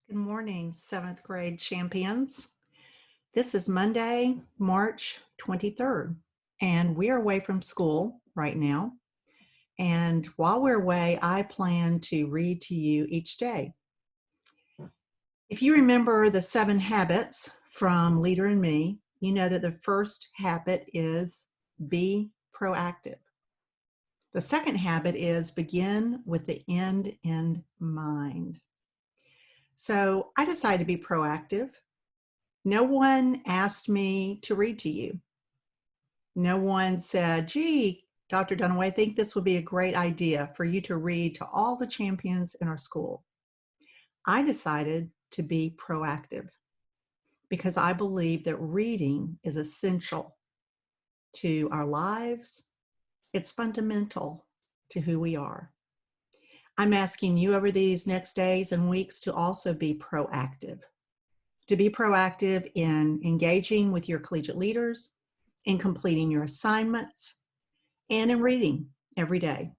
Good morning, seventh grade champions. This is Monday, March 23rd, and we're away from school right now. And while we're away, I plan to read to you each day. If you remember the 7 habits from Leader and Me, you know that the first habit is be proactive. The second habit is begin with the end in mind. So I decided to be proactive. No one asked me to read to you. No one said, gee, Dr. Dunaway, I think this would be a great idea for you to read to all the champions in our school. I decided to be proactive because I believe that reading is essential to our lives. It's fundamental to who we are. I'm asking you over these next days and weeks to also be proactive. To be proactive in engaging with your collegiate leaders, in completing your assignments, and in reading every day.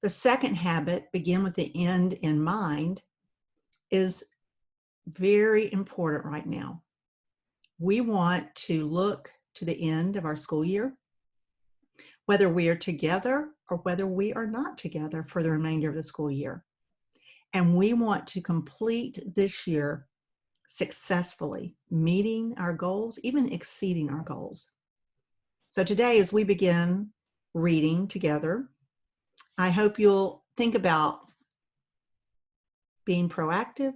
The second habit, begin with the end in mind, is very important right now. We want to look to the end of our school year, whether we are together or whether we are not together for the remainder of the school year. And we want to complete this year successfully, meeting our goals, even exceeding our goals. So today, as we begin reading together, I hope you'll think about being proactive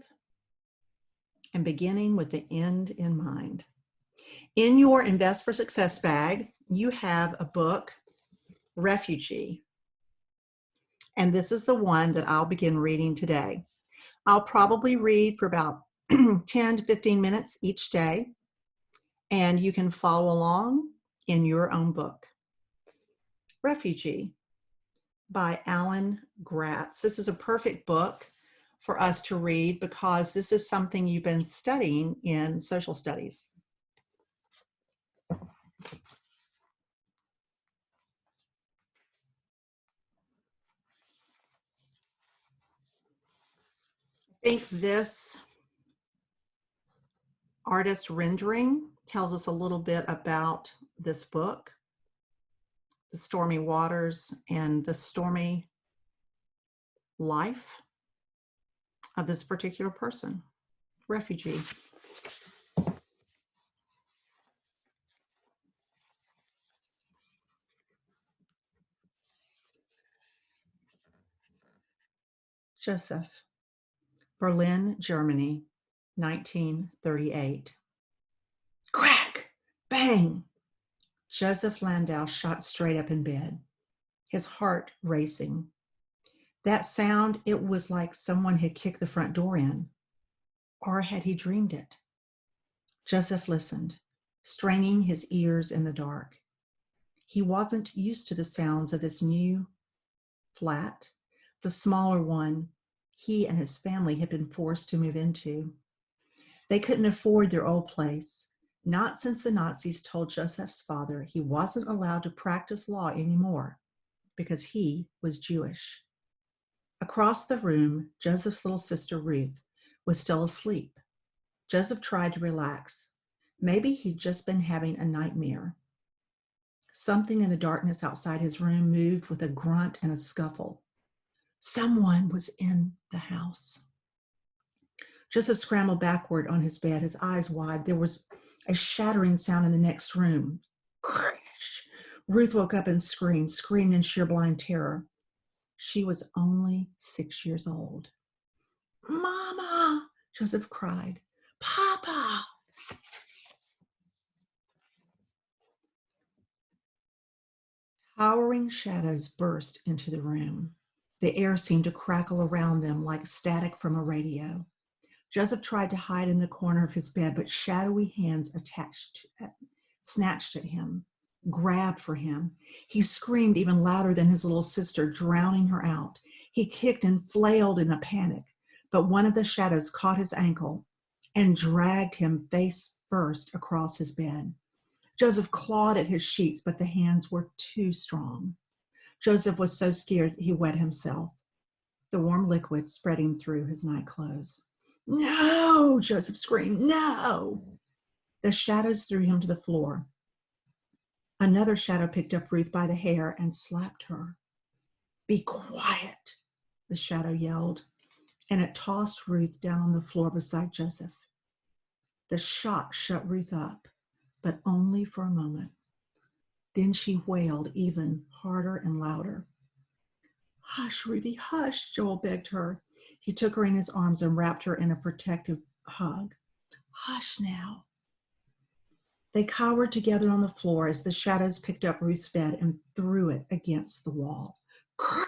and beginning with the end in mind. In your Invest for Success bag, you have a book, Refugee. And this is the one that I'll begin reading today. I'll probably read for about 10 to 15 minutes each day, and you can follow along in your own book. Refugee by Alan Gratz. This is a perfect book for us to read because this is something you've been studying in social studies. I think this artist rendering tells us a little bit about this book, the stormy waters and the stormy life of this particular person, Refugee. Joseph, Berlin, Germany, 1938. Crack! Bang! Joseph Landau shot straight up in bed, his heart racing. That sound, it was like someone had kicked the front door in. Or had he dreamed it? Joseph listened, straining his ears in the dark. He wasn't used to the sounds of this new flat, the smaller one he and his family had been forced to move into. They couldn't afford their old place, not since the Nazis told Joseph's father he wasn't allowed to practice law anymore because he was Jewish. Across the room, Joseph's little sister Ruth was still asleep. Joseph tried to relax. Maybe he'd just been having a nightmare. Something in the darkness outside his room moved with a grunt and a scuffle. Someone was in the house. Joseph scrambled backward on his bed, his eyes wide. There was a shattering sound in the next room. Crash! Ruth woke up and screamed in sheer blind terror. She was only 6 years old. Mama! Joseph cried. Papa! Towering shadows burst into the room. The air seemed to crackle around them like static from a radio. Joseph tried to hide in the corner of his bed, but shadowy hands snatched at him, grabbed for him. He screamed even louder than his little sister, drowning her out. He kicked and flailed in a panic, but one of the shadows caught his ankle and dragged him face first across his bed. Joseph clawed at his sheets, but the hands were too strong. Joseph was so scared he wet himself, the warm liquid spreading through his night clothes. No, Joseph screamed, no. The shadows threw him to the floor. Another shadow picked up Ruth by the hair and slapped her. Be quiet, the shadow yelled, and it tossed Ruth down on the floor beside Joseph. The shock shut Ruth up, but only for a moment. Then she wailed even harder and louder. Hush, Ruthie, hush, Joel begged her. He took her in his arms and wrapped her in a protective hug. Hush now. They cowered together on the floor as the shadows picked up Ruth's bed and threw it against the wall. Crash!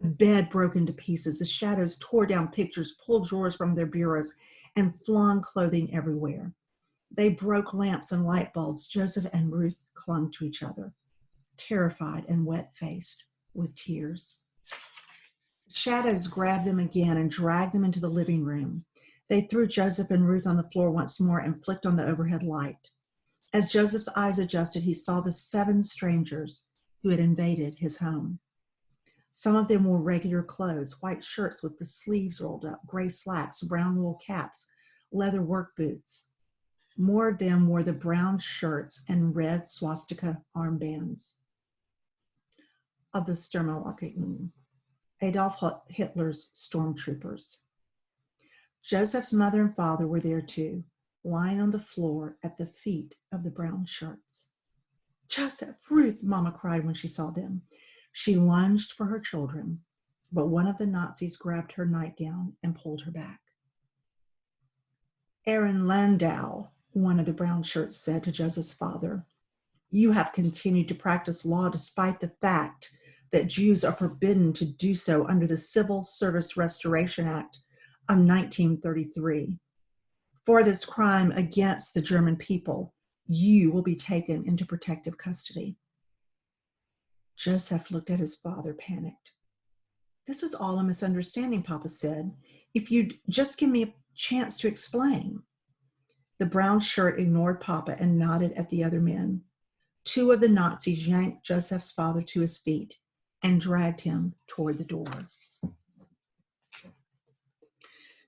The bed broke into pieces. The shadows tore down pictures, pulled drawers from their bureaus, and flung clothing everywhere. They broke lamps and light bulbs. Joseph and Ruth clung to each other, terrified and wet-faced with tears. Shadows grabbed them again and dragged them into the living room. They threw Joseph and Ruth on the floor once more and flicked on the overhead light. As Joseph's eyes adjusted, he saw the 7 strangers who had invaded his home. Some of them wore regular clothes, white shirts with the sleeves rolled up, gray slacks, brown wool caps, leather work boots. More of them wore the brown shirts and red swastika armbands of the Sturmwaffen, Adolf Hitler's stormtroopers. Joseph's mother and father were there too, lying on the floor at the feet of the brown shirts. Joseph, Ruth, Mama cried when she saw them. She lunged for her children, but one of the Nazis grabbed her nightgown and pulled her back. Aaron Landau, one of the brown shirts said to Joseph's father, you have continued to practice law despite the fact that Jews are forbidden to do so under the Civil Service Restoration Act of 1933. For this crime against the German people, you will be taken into protective custody. Joseph looked at his father, panicked. This was all a misunderstanding, Papa said. If you'd just give me a chance to explain. The brown shirt ignored Papa and nodded at the other men. 2 of the Nazis yanked Joseph's father to his feet and dragged him toward the door.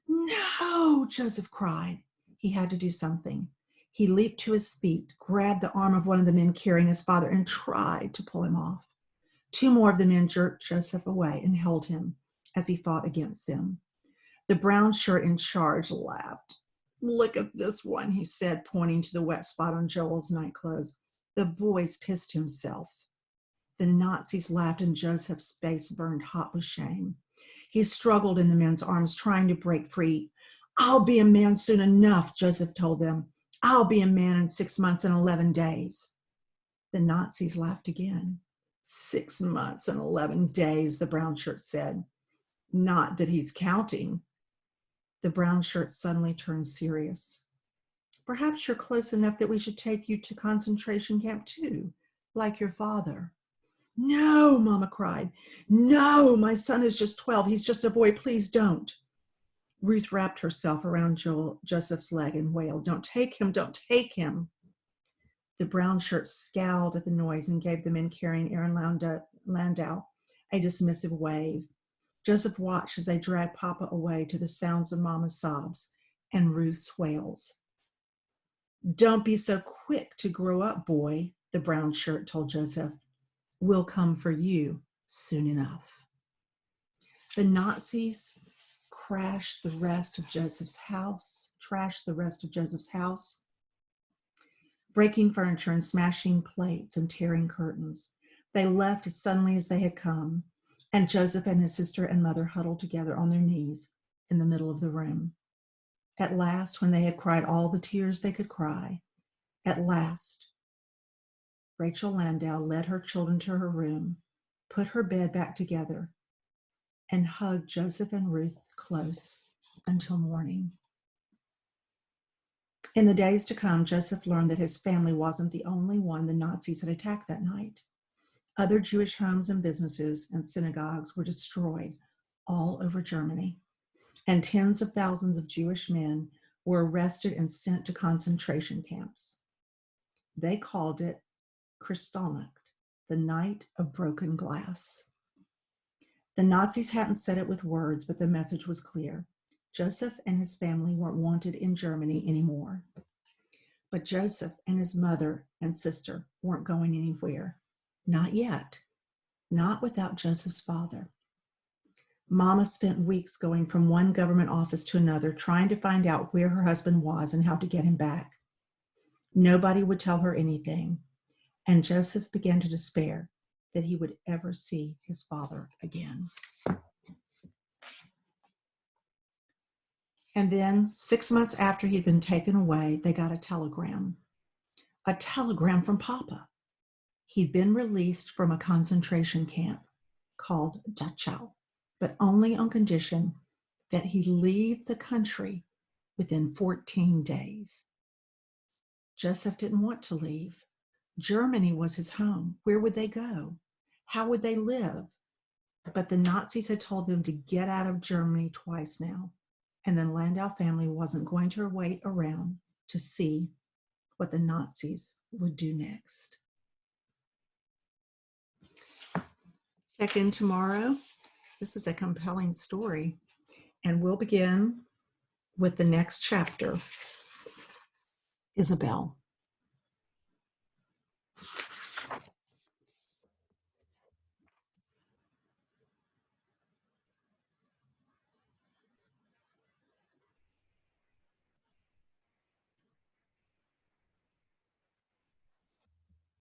No, Joseph cried. He had to do something. He leaped to his feet, grabbed the arm of one of the men carrying his father, and tried to pull him off. 2 more of the men jerked Joseph away and held him as he fought against them. The brown shirt in charge laughed. Look at this one, he said, pointing to the wet spot on Joel's nightclothes. The boy's pissed himself. The Nazis laughed and Joseph's face burned hot with shame. He struggled in the men's arms, trying to break free. I'll be a man soon enough, Joseph told them. I'll be a man in 6 months and 11 days. The Nazis laughed again. 6 months and 11 days, the brown shirt said. Not that he's counting. The brown shirt suddenly turned serious. Perhaps you're close enough that we should take you to concentration camp too, like your father. No, Mama cried. No, my son is just 12. He's just a boy. Please don't. Ruth wrapped herself around Joseph's leg and wailed, don't take him, don't take him. The brown shirt scowled at the noise and gave the men carrying Aaron Landau a dismissive wave. Joseph watched as they dragged Papa away to the sounds of Mama's sobs and Ruth's wails. Don't be so quick to grow up, boy, the brown shirt told Joseph. We'll come for you soon enough. The Nazis trashed the rest of Joseph's house, breaking furniture and smashing plates and tearing curtains. They left as suddenly as they had come, and Joseph and his sister and mother huddled together on their knees in the middle of the room. At last, when they had cried all the tears they could cry, at last, Rachel Landau led her children to her room, put her bed back together, and hugged Joseph and Ruth close until morning. In the days to come, Joseph learned that his family wasn't the only one the Nazis had attacked that night. Other Jewish homes and businesses and synagogues were destroyed all over Germany, and tens of thousands of Jewish men were arrested and sent to concentration camps. They called it Kristallnacht, the night of broken glass. The Nazis hadn't said it with words, but the message was clear. Joseph and his family weren't wanted in Germany anymore. But Joseph and his mother and sister weren't going anywhere. Not yet. Not without Joseph's father. Mama spent weeks going from one government office to another, trying to find out where her husband was and how to get him back. Nobody would tell her anything, and Joseph began to despair that he would ever see his father again. And then 6 months after he'd been taken away, they got a telegram from Papa. He'd been released from a concentration camp called Dachau, but only on condition that he leave the country within 14 days. Joseph didn't want to leave. Germany was his home. Where would they go? How would they live? But the Nazis had told them to get out of Germany twice now, and the Landau family wasn't going to wait around to see what the Nazis would do next. Check in tomorrow. This is a compelling story, and we'll begin with the next chapter, Isabel.